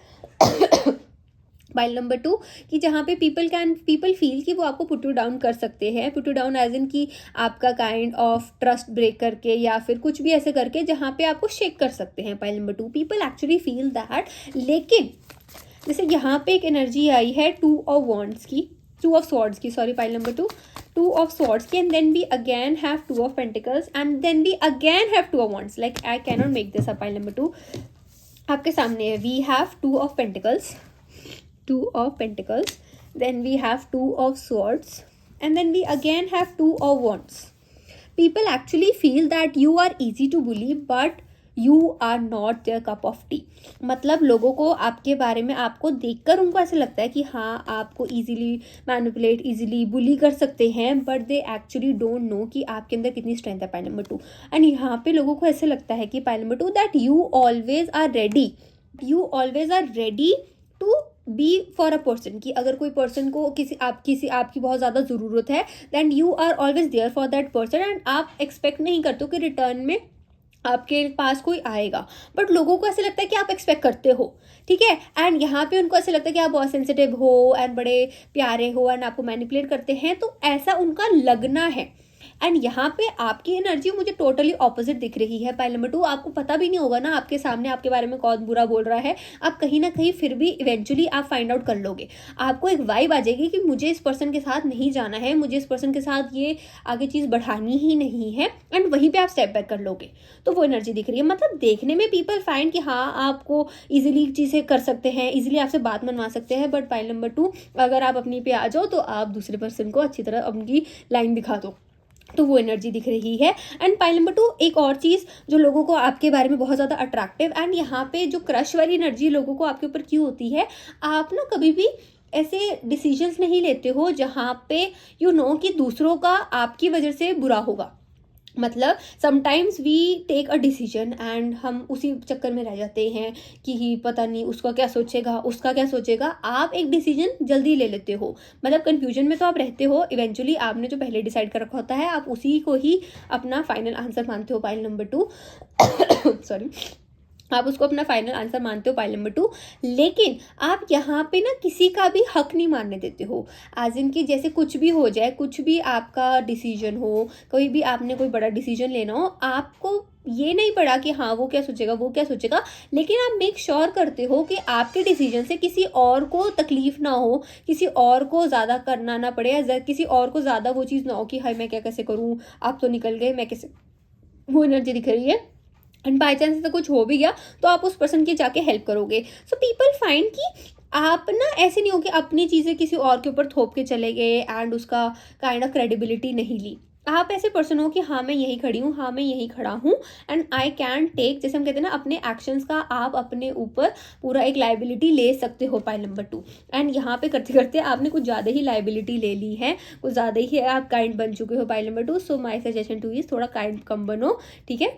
पाइल नंबर 2 कि जहाँ पे पीपल फील कि वो आपको पुट यू डाउन कर सकते हैं, put you down as in कि आपका काइंड ऑफ ट्रस्ट ब्रेक करके या फिर कुछ भी ऐसे करके जहाँ पे आपको शेक कर सकते हैं। Pile number 2 people actually feel that, लेकिन जैसे यहाँ पे एक एनर्जी आई है 2 ऑफ स्वॉर्ड्स की, sorry pile number 2 of swords की, and then we again have 2 of pentacles and then we again have 2 of wands, like I can not make this up. Pile number 2 आपके सामने है, we have 2 of pentacles, 2 of pentacles, then we have 2 of swords, and then we again have 2 of wands. People actually feel that you are easy to bully, but you are not their cup of tea. मतलब लोगों को आपके बारे में आपको देखकर उनको ऐसा लगता है कि हाँ आपको easily manipulate, easily bully कर सकते हैं, but they actually don't know कि आपके अंदर कितनी strength है। पाइल नंबर 2 एंड यहाँ पे लोगों को ऐसा लगता है कि pile number 2 that you always are ready to be for a person, कि अगर कोई पर्सन को किसी आपकी बहुत ज़्यादा ज़रूरत है then you are always there for that person, and आप एक्सपेक्ट नहीं करते हो कि रिटर्न में आपके पास कोई आएगा, बट लोगों को ऐसे लगता है कि आप एक्सपेक्ट करते हो, ठीक है, एंड यहाँ पे उनको ऐसे लगता है कि आप बहुत सेंसिटिव हो एंड बड़े प्यारे हो एंड आपको मैनिपुलेट करते हैं, तो ऐसा उनका लगना है। एंड यहाँ पे आपकी एनर्जी मुझे टोटली ऑपोजिट दिख रही है। पाइल नंबर 2, आपको पता भी नहीं होगा ना आपके सामने आपके बारे में कौन बुरा बोल रहा है, आप कहीं ना कहीं फिर भी इवेंचुअली आप फाइंड आउट कर लोगे। आपको एक वाइब आ जाएगी कि मुझे इस पर्सन के साथ नहीं जाना है, मुझे इस पर्सन के साथ ये आगे चीज़ बढ़ानी ही नहीं है, एंड वहीं पे आप स्टेप बैक कर लोगे। तो वो एनर्जी दिख रही है। मतलब देखने में पीपल फाइंड कि हाँ आपको इजीली चीज़ें कर सकते हैं, इजीली आपसे बात मनवा सकते हैं, बट पाइल नंबर 2 अगर आप अपनी पे आ जाओ तो आप दूसरे पर्सन को अच्छी तरह अपनी लाइन दिखा दो। तो वो एनर्जी दिख रही है। एंड पाइल नंबर 2, एक और चीज़ जो लोगों को आपके बारे में बहुत ज़्यादा अट्रैक्टिव, एंड यहाँ पे जो क्रश वाली एनर्जी लोगों को आपके ऊपर क्यों होती है, आप ना कभी भी ऐसे डिसीजंस नहीं लेते हो जहाँ पे यू नो कि दूसरों का आपकी वजह से बुरा होगा। मतलब sometimes we take a decision and हम उसी चक्कर में रह जाते हैं कि ही पता नहीं उसका क्या सोचेगा, उसका क्या सोचेगा। आप एक डिसीजन जल्दी ले लेते हो, मतलब कंफ्यूजन में तो आप रहते हो, इवेंचुअली आपने जो पहले डिसाइड कर रखा होता है आप उसी को ही अपना फाइनल आंसर मानते हो। पाइल नंबर 2 सॉरी, आप उसको अपना फाइनल आंसर मानते हो पाइल नंबर 2, लेकिन आप यहाँ पे ना किसी का भी हक नहीं मानने देते हो। एज इन कि जैसे कुछ भी हो जाए, कुछ भी आपका डिसीजन हो, कोई भी आपने कोई बड़ा डिसीजन लेना हो, आपको ये नहीं पड़ा कि हाँ वो क्या सोचेगा, वो क्या सोचेगा, लेकिन आप मेक श्योर करते हो कि आपके डिसीजन से किसी और को तकलीफ ना हो, किसी और को ज़्यादा करना ना पड़े, या किसी और को ज़्यादा वो चीज़ ना हो कि हाय मैं क्या कैसे करूँ, आप तो निकल गए, मैं कैसे। वो एनर्जी दिख रही है। एंड बाई चांस ऐसा कुछ हो भी गया तो आप उस पर्सन की जाके हेल्प करोगे। सो पीपल फाइंड कि आप ना ऐसे नहीं हो कि अपनी चीज़ें किसी और के ऊपर थोप के चले गए एंड उसका काइंड ऑफ क्रेडिबिलिटी नहीं ली। आप ऐसे पर्सन हो कि हाँ मैं यहीं खड़ी हूँ, हाँ मैं यहीं खड़ा हूँ, एंड आई कैन टेक, जैसे हम कहते हैं ना अपने एक्शंस का आप अपने ऊपर पूरा एक लाइबिलिटी ले सकते हो। पाइल नंबर 2, एंड यहाँ पे करते करते आपने कुछ ज़्यादा ही लाइबिलिटी ले ली है, कुछ ज़्यादा ही आप काइंड बन चुके हो pile number 2। So my suggestion two is थोड़ा काइंड कम बनो, ठीक है।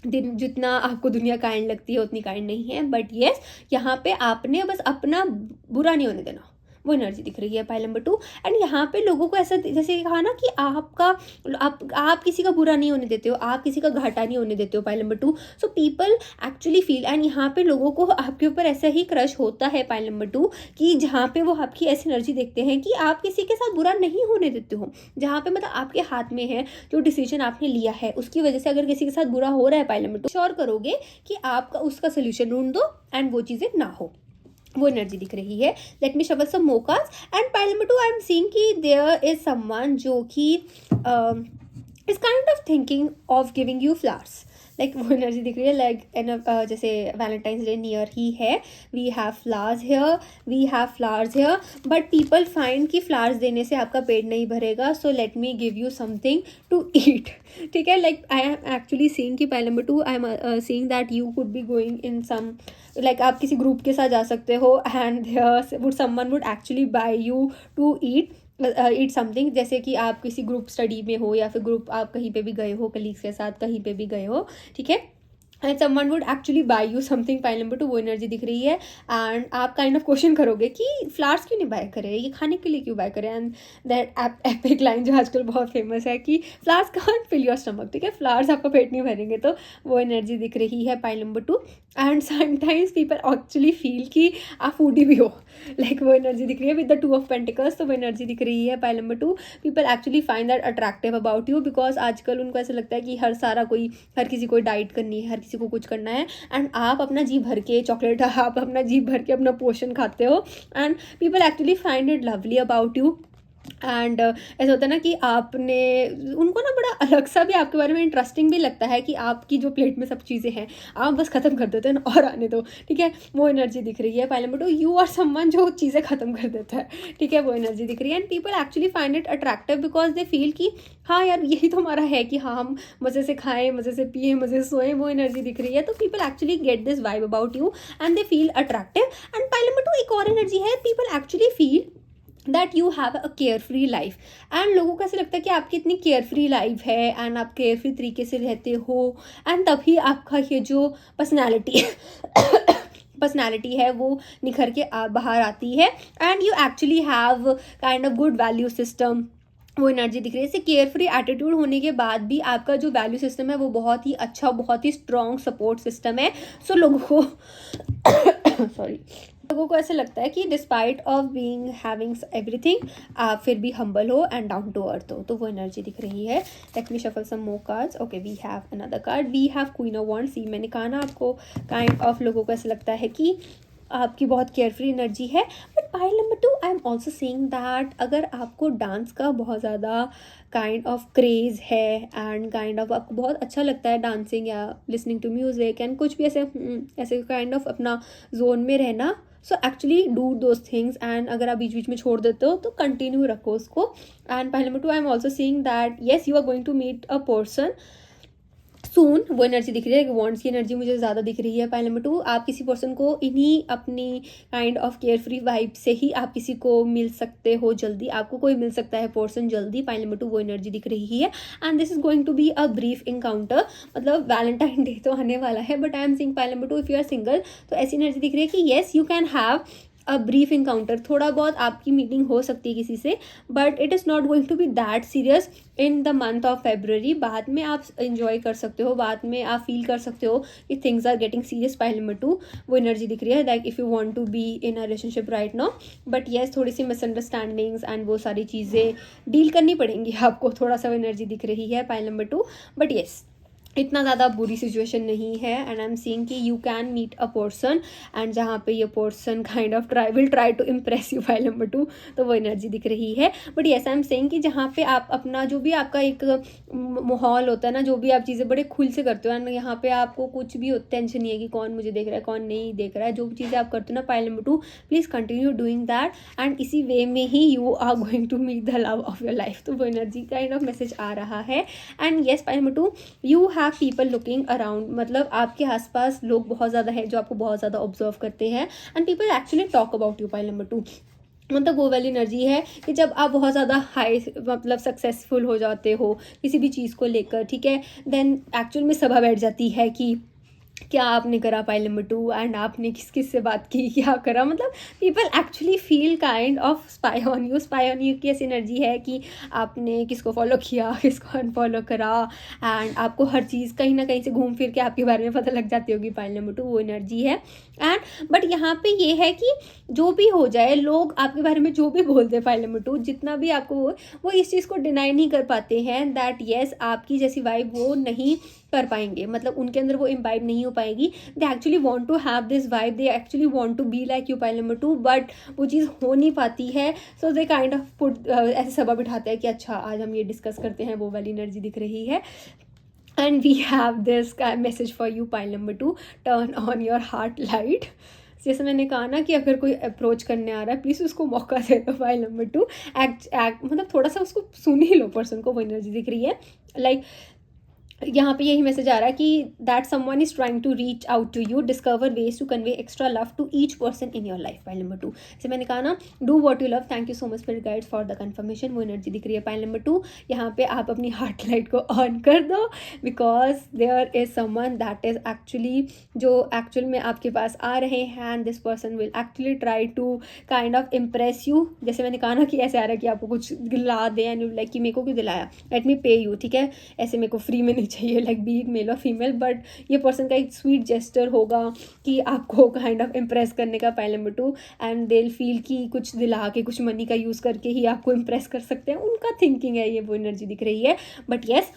दिन जितना आपको दुनिया काइंड लगती है उतनी काइंड नहीं है, बट येस यहाँ पे आपने बस अपना बुरा नहीं होने देना। वो एनर्जी दिख रही है पाइल नंबर 2। एंड यहाँ पे लोगों को ऐसा जैसे कहा ना कि आप किसी का बुरा नहीं होने देते हो, आप किसी का घाटा नहीं होने देते हो। Pile number 2, so people actually feel, and यहाँ पे लोगों को आपके ऊपर ऐसा ही क्रश होता है पाइल नंबर 2 कि जहाँ पे वो आपकी ऐसी एनर्जी देखते हैं कि आप किसी के साथ बुरा नहीं होने देते हो, जहाँ पे मतलब आपके हाथ में है जो डिसीजन आपने लिया है, उसकी वजह से अगर किसी के साथ बुरा हो रहा है पाइल नंबर 2, श्योर करोगे कि आपका उसका सोल्यूशन ढूंढ दो एंड वो चीज़ें ना हो। वो एनर्जी दिख रही है। लेट मी शफल सम मोकास। And pile number 2, I am seeing कि देयर इज समवन जो कि is kind of thinking of giving you flowers. Like वो एनर्जी दिख रही है, लाइक जैसे वैलेंटाइंस डे नियर ही है, we have flowers here, we have flowers here, but people find कि फ्लावर्स देने से आपका पेट नहीं भरेगा, so let me give you something to eat. ठीक है, like I am actually seeing कि pile number 2, I am seeing that you could be going in some, like आप किसी ग्रुप के साथ जा सकते हो and would someone would actually buy you to eat something, जैसे कि आप किसी ग्रुप स्टडी में हो या फिर ग्रुप आप कहीं पे भी गए हो, कलीग्स के साथ कहीं पे भी गए हो, ठीक है, and someone would actually buy you something. Pile number 2, वो एनर्जी दिख रही है। एंड आप काइंड ऑफ क्वेश्चन करोगे कि फ्लावर्स क्यों नहीं बाय करें, ये खाने के लिए क्यों बाय करें, एंड दैट एपिक लाइन जो आजकल बहुत फेमस है कि flowers can't fill your stomach, ठीक है, फ्लावर्स आपका पेट नहीं भरेंगे। तो वो एनर्जी दिख रही है pile number 2। And sometimes people actually feel कि आप फूडी भी हो, लाइक वो एनर्जी दिख रही है विद द 2 ऑफ पेंटिकल्स। तो वो एनर्जी दिख रही है pile number 2। People actually find that attractive about you, because आजकल उनको ऐसा लगता है कि हर किसी को डाइट करनी है, हर किसी को कुछ करना है, एंड आप अपना जी भर के चॉकलेट, आप अपना जी भर के अपना पोर्शन खाते हो, and people actually find it lovely about you. And ऐसा होता है ना कि आपने उनको ना बड़ा अलग सा भी आपके बारे में इंटरेस्टिंग भी लगता है कि आपकी जो प्लेट में सब चीज़ें हैं आप बस ख़त्म कर देते हैं और आने दो, ठीक है। वो एनर्जी दिख रही है pile number 2, you are someone जो चीज़ें ख़त्म कर देता है, ठीक है। वो एनर्जी दिख रही है। And people actually find it attractive because they feel कि हाँ यार यही तो हमारा है कि हाँ हम मज़े से खाएं, मज़े से पिए, मज़े से सोएं। वो एनर्जी दिख रही है। तो people actually get this vibe about you and they feel attractive. And pile number 2 एक और एनर्जी है, people actually feel that you have a care free life. And लोगों को ऐसा लगता है कि आपकी इतनी केयर फ्री लाइफ है एंड आप केयर फ्री तरीके से रहते हो, एंड तभी आपका ये जो पर्सनैलिटी है वो निखर के बाहर आती है। And you actually have kind of good value system. वो एनर्जी दिख रही है। इसे केयर फ्री एटीट्यूड होने के बाद भी आपका जो वैल्यू सिस्टम है वो बहुत ही अच्छा, बहुत ही स्ट्रॉन्ग सपोर्ट सिस्टम है। सो लोगों को सॉरी लोगों को ऐसे लगता है कि despite of being having everything आप फिर भी हम्बल हो एंड डाउन टू अर्थ हो, तो वो एनर्जी दिख रही है। Let me shuffle some more cards. Okay, we have another card, we have queen of wands. See, मैंने कहा ना आपको काइंड ऑफ लोगों को ऐसा लगता है कि आपकी बहुत केयरफ्री एनर्जी है। But pile number 2 I am also seeing that अगर आपको डांस का बहुत ज़्यादा काइंड ऑफ क्रेज़ है एंड काइंड ऑफ आपको बहुत अच्छा लगता है डांसिंग या लिसनिंग टू म्यूज़िक एंड कुछ भी ऐसे ऐसे काइंड ऑफ अपना जोन में रहना, so actually do those things. And अगर आप बीच बीच में छोड़ देते हो तो कंटिन्यू रखो उसको। And pile number 2 I am also seeing that yes you are going to meet a person soon, वो एनर्जी दिख रही है। वॉन्ड्स की एनर्जी मुझे ज़्यादा दिख रही है। पाइल नंबर 2 आप किसी पर्सन को इन्हीं अपनी kind of care free vibe से ही आप किसी को मिल सकते हो जल्दी, आपको कोई मिल सकता है पर्सन जल्दी। पाइल नंबर 2 वो एनर्जी दिख रही है। And this is going to be a brief encounter, मतलब वैलेंटाइन डे तो आने वाला है, but I am seeing pile number 2 if you are single तो ऐसी एनर्जी दिख रही है कि yes you can have a brief encounter, थोड़ा बहुत आपकी मीटिंग हो सकती है किसी से, but it is not going to be that serious in the month of February. बाद में आप इंजॉय कर सकते हो, बाद में आप फील कर सकते हो कि things are getting serious. Pile number 2 वो एनर्जी दिख रही है that if you want to be in a relationship right now, but yes थोड़ी सी मिसअंडरस्टैंडिंग्स एंड वो सारी चीज़ें डील करनी पड़ेंगी आपको, थोड़ा सा वो एनर्जी दिख रही है पाइल नंबर 2। बट येस इतना ज़्यादा बुरी सिचुएशन नहीं है। एंड आई एम सीइंग कि you can meet a person and जहाँ पे ये person kind of will try to impress you. File number 2 तो वो एनर्जी दिख रही है। But yes I am saying कि जहाँ पे आप अपना जो भी आपका एक माहौल होता है ना, जो भी आप चीज़ें बड़े खुल से करते हो एंड यहाँ पे आपको कुछ भी टेंशन नहीं है कि कौन मुझे देख रहा है कौन नहीं देख रहा है, जो भी चीज़ें आप करते हो ना pile number 2 please continue doing that and इसी वे में ही you are going to meet the love of your life. तो वो एनर्जी काइंड ऑफ मैसेज आ रहा है। And yes pile number 2 you have people looking around, मतलब आपके आसपास लोग बहुत ज़्यादा है जो आपको बहुत ज़्यादा ऑब्जर्व करते हैं and people actually talk about you. Pile number 2 मतलब वो वाली एनर्जी है कि जब आप बहुत ज़्यादा हाई मतलब सक्सेसफुल हो जाते हो किसी भी चीज़ को लेकर, ठीक है, देन एक्चुअल में सभा बैठ जाती है कि क्या आपने करा पाइल नंबर 2 एंड आपने किस किस से बात की, क्या करा, मतलब people actually feel kind of spy on you. Spy on you की ऐसी एनर्जी है कि आपने किसको फॉलो किया किसको अनफॉलो करा एंड आपको हर चीज़ कहीं ना कहीं से घूम फिर के आपके बारे में पता लग जाती होगी। पाइल नंबर 2 वो एनर्जी है। एंड बट यहाँ पे ये है कि जो भी हो जाए, लोग आपके बारे में जो भी बोलते हैं पाइल नंबर 2 जितना भी आपको वो इस चीज़ को डिनाई नहीं कर पाते हैं दैट येस आपकी जैसी वाइब वो नहीं कर पाएंगे, मतलब उनके अंदर वो इम्बाइब नहीं हो पाएगी। They actually want to have this vibe, they actually want to be like you pile number 2, but वो चीज़ हो नहीं पाती है। So they kind of put ऐसे सभा बिठाते हैं कि अच्छा आज हम ये डिस्कस करते हैं, वो वाली एनर्जी दिख रही है। And we have this message for you pile number 2, turn on your heart light. जैसे मैंने कहा ना कि अगर कोई अप्रोच करने आ रहा है प्लीज़ उसको मौका दे दो। पाइल नंबर 2 एक्ट मतलब थोड़ा सा उसको सुन ही लो पर्सन को, वो एनर्जी दिख रही है। लाइक यहाँ पे यही मैसेज आ रहा है कि that someone is trying to reach out to you, discover ways to convey extra love to each person in your life. Pile number 2 जैसे मैंने कहा ना do what you love. Thank you so much for guides for the confirmation, वो energy दिख रही है। Pile number 2 यहाँ पे आप अपनी हार्ट लाइट को ऑन कर दो because there is someone that is actually जो एक्चुअल में आपके पास आ रहे हैं and this person will actually try to kind of impress you. जैसे मैंने कहा ना कि ऐसे आ रहा है कि आपको कुछ दिला दे एंड यू लाइक कि मेरे को क्यों दिलाया, लेट मी पे यू, ठीक है, ऐसे मेरे को फ्री में चाहिए, लाइक बी इट मेल और फीमेल, बट ये पर्सन का एक स्वीट जेस्टर होगा कि आपको काइंड ऑफ इम्प्रेस करने का। Pile number 2 and they feel कि कुछ दिला के कुछ मनी का यूज़ करके ही आपको इम्प्रेस कर सकते हैं, उनका थिंकिंग है ये, वो एनर्जी दिख रही है। But yes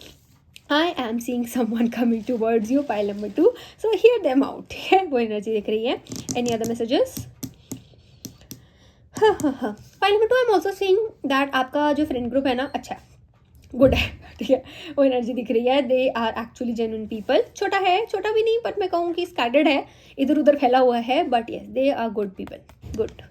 I am seeing someone coming towards you, pile number 2, so hear them out, ठीक है, वो एनर्जी दिख रही है। Any other messages? Pile number 2 I am also seeing that आपका जो फ्रेंड ग्रुप है ना अच्छा है, गुड है, ठीक है, वो एनर्जी दिख रही है। They are actually genuine people, छोटा है, छोटा भी नहीं बट मैं कहूँ कि स्कैटर्ड है, इधर उधर फैला हुआ है, but yes they are good people, good,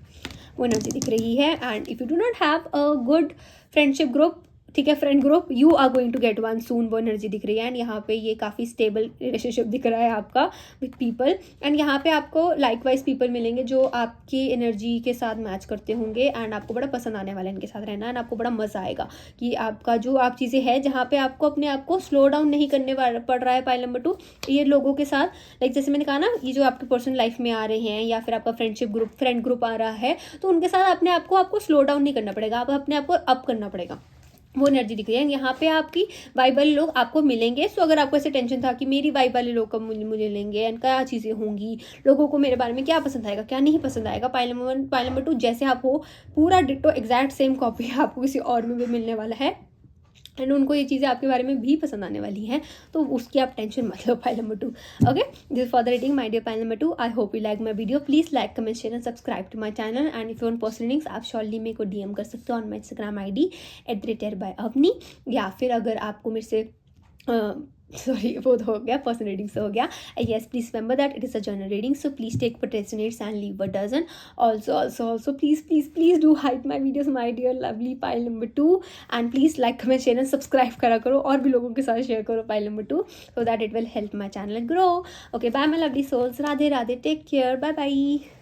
वो एनर्जी दिख रही है। And if you do not have a good friendship group, ठीक है, friend group, you are going to get one soon, वो एनर्जी दिख रही है। एंड यहाँ पे ये काफ़ी स्टेबल रिलेशनशिप दिख रहा है आपका विथ पीपल एंड यहाँ पे आपको लाइक वाइज पीपल मिलेंगे जो आपकी एनर्जी के साथ मैच करते होंगे एंड आपको बड़ा पसंद आने वाला है इनके साथ रहना एंड आपको बड़ा मज़ा आएगा कि आपका जो आप चीज़ें हैं जहाँ पे आपको अपने आप को स्लो डाउन नहीं करने पड़ रहा है। पाइल नंबर 2 ये लोगों के साथ लाइक जैसे मैंने कहा ना, ये जो आपके पर्सन लाइफ में आ रहे हैं या फिर आपका फ्रेंडशिप ग्रुप फ्रेंड ग्रुप आ रहा है तो उनके साथ अपने आप को आपको स्लो डाउन नहीं करना पड़ेगा, आप अपने आप को अप करना पड़ेगा, वो एनर्जी दिख रही है। यहाँ पे आपकी वाइब वाले लोग आपको मिलेंगे। सो अगर आपको ऐसे टेंशन था कि मेरी वाइब वाले लोग कब मुझे लेंगे एंड क्या चीज़ें होंगी, लोगों को मेरे बारे में क्या पसंद आएगा क्या नहीं पसंद आएगा, पाइल नंबर 1 पाइल नंबर 2 जैसे आप हो पूरा डिट्टो एग्जैक्ट सेम कॉपी आपको किसी और में भी मिलने वाला है एंड उनको ये चीज़ें आपके बारे में भी पसंद आने वाली हैं, तो उसकी आप टेंशन मत लो। Pile number 2, okay, this for the reading my dear pile number 2। I hope you like my video. Please like comment share and subscribe to my channel and if you want personal readings आप surely मेरे को DM कर सकते हो on my Instagram ID @by_avni, या फिर अगर आपको मेरे से सॉरी वो तो हो गया पर्सनल रीडिंग से हो गया। Yes please remember that it is a general reading, so please take what resonates and leave what doesn't. Also please do hype my videos my dear lovely pile number 2 and please like comment share and subscribe करा करो और भी लोगों के साथ share करो pile number 2 so that it will help my channel grow. Okay, bye my lovely souls, Radhe Radhe, take care, bye bye.